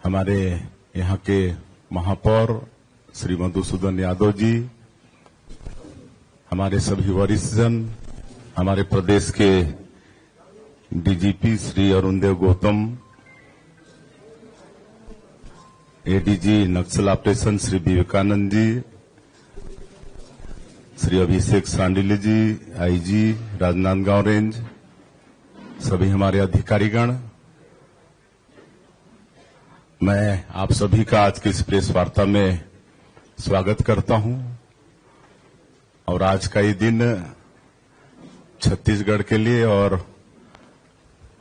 हमारे यहाँ के महापौर श्री मधुसूदन यादव जी, हमारे सभी वरिष्ठ जन, हमारे प्रदेश के डीजीपी श्री अरुणदेव गौतम, एडीजी नक्सल ऑपरेशन श्री विवेकानंद जी, श्री अभिषेक सांडिल्य जी, आईजी राजनांदगांव रेंज, सभी हमारे अधिकारीगण, मैं आप सभी का आज की इस प्रेस वार्ता में स्वागत करता हूं। और आज का ये दिन छत्तीसगढ़ के लिए और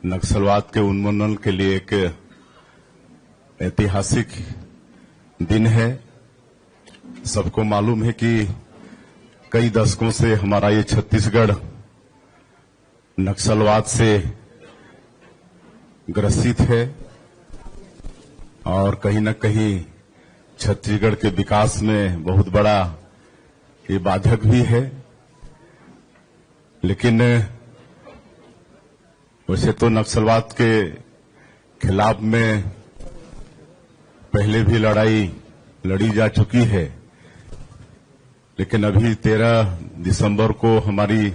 नक्सलवाद के उन्मूलन के लिए एक ऐतिहासिक दिन है। सबको मालूम है कि कई दशकों से हमारा ये छत्तीसगढ़ नक्सलवाद से ग्रसित है और कहीं न कहीं छत्तीसगढ़ के विकास में बहुत बड़ा ये बाधक भी है। लेकिन वैसे तो नक्सलवाद के खिलाफ में पहले भी लड़ाई लड़ी जा चुकी है, लेकिन अभी 13 दिसंबर को हमारी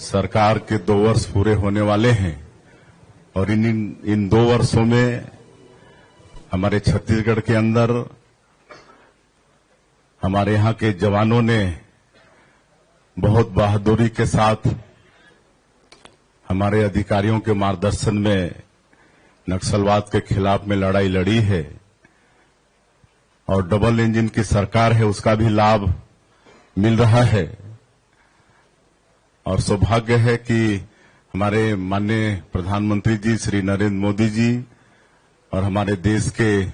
सरकार के 2 वर्ष पूरे होने वाले हैं और इन 2 वर्षों में हमारे छत्तीसगढ़ के अंदर हमारे यहाँ के जवानों ने बहुत बहादुरी के साथ हमारे अधिकारियों के मार्गदर्शन में नक्सलवाद के खिलाफ में लड़ाई लड़ी है और डबल इंजन की सरकार है, उसका भी लाभ मिल रहा है। और सौभाग्य है कि हमारे माननीय प्रधानमंत्री जी श्री नरेंद्र मोदी जी और हमारे देश के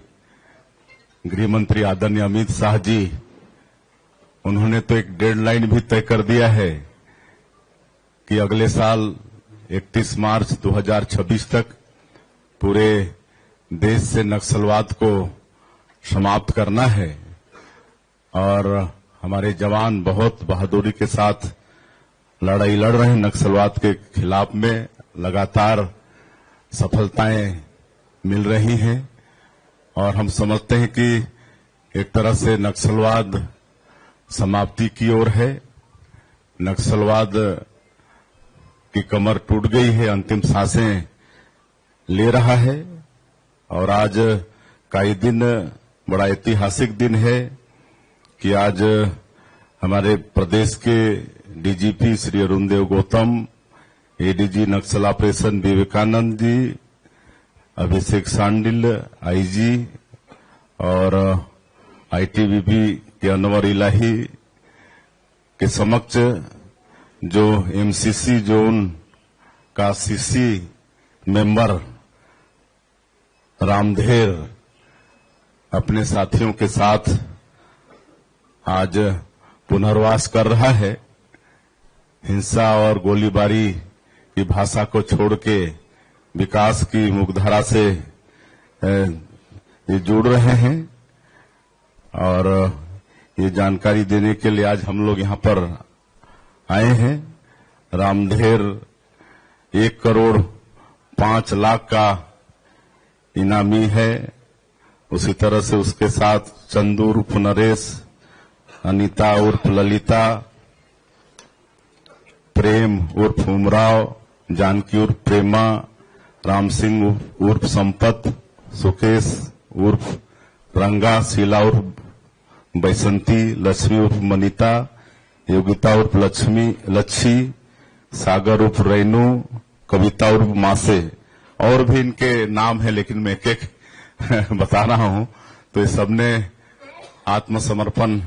गृह मंत्री आदरणीय अमित शाह जी, उन्होंने तो एक डेडलाइन भी तय कर दिया है कि अगले साल 31 मार्च 2026 तक पूरे देश से नक्सलवाद को समाप्त करना है। और हमारे जवान बहुत बहादुरी के साथ लड़ाई लड़ रहे हैं नक्सलवाद के खिलाफ में, लगातार सफलताएं मिल रही हैं और हम समझते हैं कि एक तरह से नक्सलवाद समाप्ति की ओर है। नक्सलवाद की कमर टूट गई है, अंतिम सांसें ले रहा है। और आज का ये दिन बड़ा ऐतिहासिक दिन है कि आज हमारे प्रदेश के डीजीपी श्री अरुणदेव गौतम, एडीजी नक्सल ऑपरेशन विवेकानंद जी, अभिषेक सांडिल्य आईजी और आईटीबीपी के अनवर इलाही के समक्ष जो एमसीसी जोन का सीसी मेंबर रामधेर अपने साथियों के साथ आज पुनर्वास कर रहा है। हिंसा और गोलीबारी की भाषा को छोड़ के विकास की मुखधारा से ये जुड़ रहे हैं और ये जानकारी देने के लिए आज हम लोग यहाँ पर आए हैं। रामधेर 1,05,00,000 का इनामी है। उसी तरह से उसके साथ चंदू उर्फ नरेश, अनीता उर्फ ललिता, प्रेम उर्फ उमराव, जानकी उर्फ प्रेमा, राम सिंह उर्फ संपत, सुकेश उर्फ रंगा, शीला उर्फ बैसंती, लक्ष्मी उर्फ मनीता, योगिता उर्फ लच्छी, सागर उर्फ रेनू, कविता उर्फ मासे, और भी इनके नाम है लेकिन मैं एक एक बता रहा हूं। तो ये सबने आत्मसमर्पण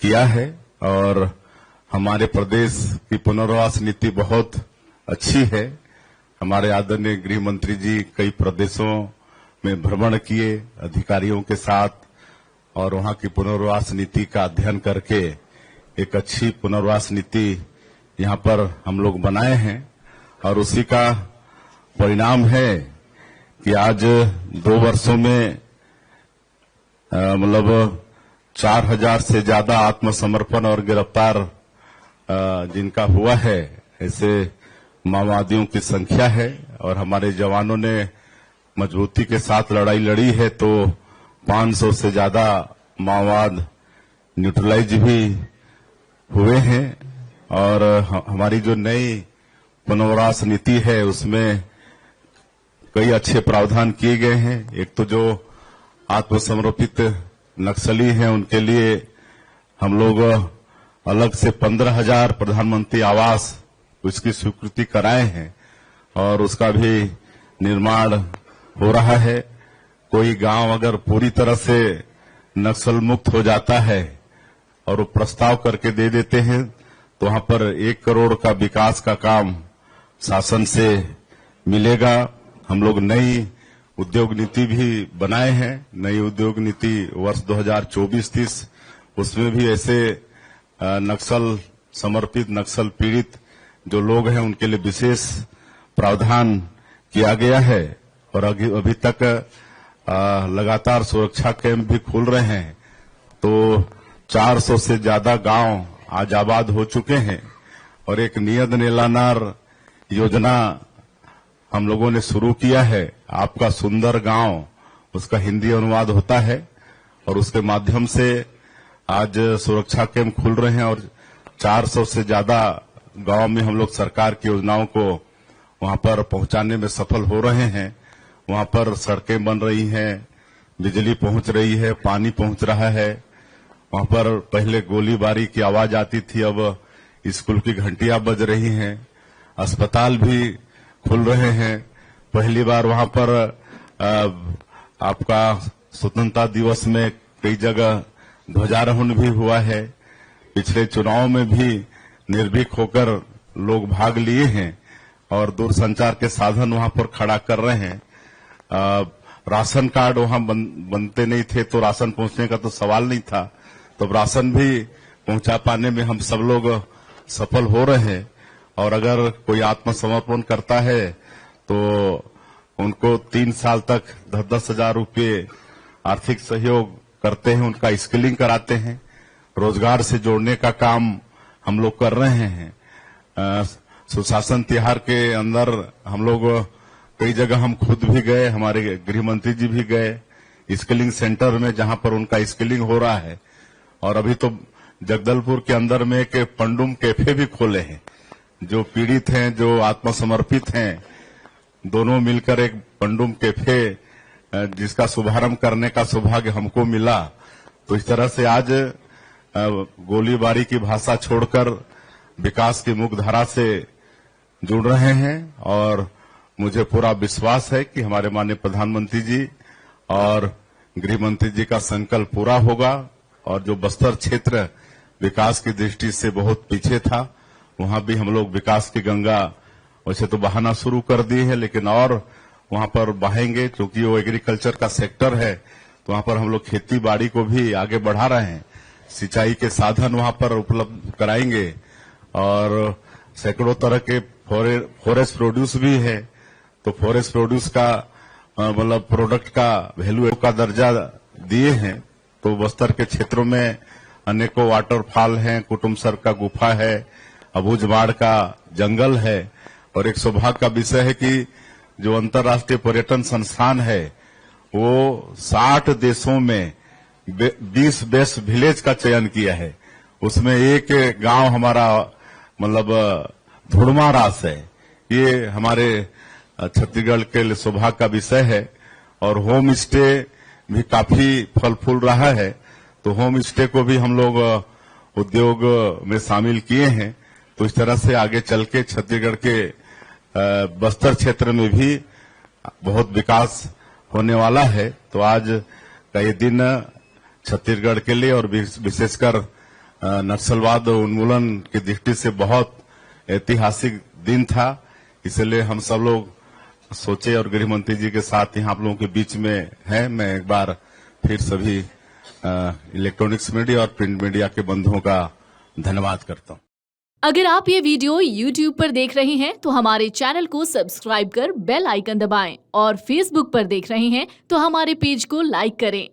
किया है और हमारे प्रदेश की पुनर्वास नीति बहुत अच्छी है। हमारे आदरणीय गृह मंत्री जी कई प्रदेशों में भ्रमण किए अधिकारियों के साथ और वहां की पुनर्वास नीति का अध्ययन करके एक अच्छी पुनर्वास नीति यहां पर हम लोग बनाए हैं और उसी का परिणाम है कि आज 2 वर्षों में मतलब 4,000 से ज्यादा आत्मसमर्पण और गिरफ्तार जिनका हुआ है, ऐसे माओवादियों की संख्या है। और हमारे जवानों ने मजबूती के साथ लड़ाई लड़ी है, तो 500 से ज्यादा माओवाद न्यूट्रलाइज भी हुए हैं। और हमारी जो नई पुनर्वास नीति है उसमें कई अच्छे प्रावधान किए गए हैं। एक तो जो आत्मसमर्पित नक्सली हैं उनके लिए हम लोग अलग से 15,000 प्रधानमंत्री आवास उसकी स्वीकृति कराए हैं और उसका भी निर्माण हो रहा है। कोई गांव अगर पूरी तरह से नक्सल मुक्त हो जाता है और वो प्रस्ताव करके दे देते हैं तो वहां पर 1 करोड़ का विकास का काम शासन से मिलेगा। हम लोग नई उद्योग नीति भी बनाए हैं, नई उद्योग नीति वर्ष 2024-30, उसमें भी ऐसे नक्सल समर्पित, नक्सल पीड़ित जो लोग हैं उनके लिए विशेष प्रावधान किया गया है। और अभी तक लगातार सुरक्षा कैंप भी खुल रहे हैं, तो 400 से ज्यादा गांव आज आबाद हो चुके हैं। और एक नियत नीलानार योजना हम लोगों ने शुरू किया है, आपका सुंदर गांव, उसका हिंदी अनुवाद होता है और उसके माध्यम से आज सुरक्षा कैंप खुल रहे हैं और 400 से ज्यादा गांव में हम लोग सरकार की योजनाओं को वहां पर पहुंचाने में सफल हो रहे हैं। वहां पर सड़कें बन रही हैं, बिजली पहुंच रही है, पानी पहुंच रहा है। वहां पर पहले गोलीबारी की आवाज आती थी, अब स्कूल की घंटियां बज रही हैं, अस्पताल भी खुल रहे हैं। पहली बार वहां पर आपका स्वतंत्रता दिवस में कई जगह ध्वजारोहण भी हुआ है। पिछले चुनाव में भी निर्भीक होकर लोग भाग लिए हैं और दूरसंचार के साधन वहां पर खड़ा कर रहे हैं। राशन कार्ड वहां बनते नहीं थे तो राशन पहुंचने का तो सवाल नहीं था, तो राशन भी पहुंचा पाने में हम सब लोग सफल हो रहे हैं। और अगर कोई आत्मसमर्पण करता है तो उनको 3 साल तक 10-10 हजार रुपये आर्थिक सहयोग करते हैं, उनका स्किलिंग कराते हैं, रोजगार से जोड़ने का काम हम लोग कर रहे हैं। सुशासन तिहार के अंदर हम लोग कई जगह हम खुद भी गए, हमारे गृह मंत्री जी भी गए स्किलिंग सेंटर में जहां पर उनका स्किलिंग हो रहा है। और अभी तो जगदलपुर के अंदर में एक पंडुम कैफे भी खोले हैं। जो पीड़ित हैं, जो आत्मसमर्पित हैं, दोनों मिलकर एक पंडुम कैफे जिसका शुभारंभ करने का सौभाग्य हमको मिला। तो इस तरह से आज गोलीबारी की भाषा छोड़कर विकास की मुख्यधारा से जुड़ रहे हैं और मुझे पूरा विश्वास है कि हमारे माननीय प्रधानमंत्री जी और गृह मंत्री जी का संकल्प पूरा होगा। और जो बस्तर क्षेत्र विकास की दृष्टि से बहुत पीछे था, वहां भी हम लोग विकास की गंगा वैसे तो बहाना शुरू कर दी है, लेकिन और वहां पर बहाएंगे क्योंकि वो एग्रीकल्चर का सेक्टर है। तो वहां पर हम लोग खेती बाड़ी को भी आगे बढ़ा रहे हैं, सिंचाई के साधन वहां पर उपलब्ध कराएंगे और सैकड़ों तरह के फॉरेस्ट प्रोड्यूस भी है। तो फॉरेस्ट प्रोड्यूस का मतलब प्रोडक्ट का वैल्यू का दर्जा दिए हैं। तो बस्तर के क्षेत्रों में अनेकों वाटरफॉल हैं, कुटुमसर का गुफा है, अबूझमाड़ का जंगल है। और एक सौभाग्य का विषय है कि जो अंतर्राष्ट्रीय पर्यटन संस्थान है वो 60 देशों में 20 बेस्ट विलेज का चयन किया है। उसमें एक गांव हमारा मतलब धुड़मा रास है। ये हमारे छत्तीसगढ़ के लिए सौभाग्य का विषय है। और होम स्टे भी काफी फल फूल रहा है, तो होम स्टे को भी हम लोग उद्योग में शामिल किए हैं। तो इस तरह से आगे चल के छत्तीसगढ़ के बस्तर क्षेत्र में भी बहुत विकास होने वाला है। तो आज का ये दिन छत्तीसगढ़ के लिए और विशेषकर नक्सलवाद उन्मूलन की दृष्टि से बहुत ऐतिहासिक दिन था। इसलिए हम सब लोग सोचे और गृह मंत्री जी के साथ यहाँ आप लोगों के बीच में है। मैं एक बार फिर सभी इलेक्ट्रॉनिक्स मीडिया और प्रिंट मीडिया के बंधुओं का धन्यवाद करता हूँ। अगर आप ये वीडियो YouTube पर देख रहे हैं तो हमारे चैनल को सब्सक्राइब कर बेल आइकन दबाएं और Facebook पर देख रहे हैं तो हमारे पेज को लाइक करें।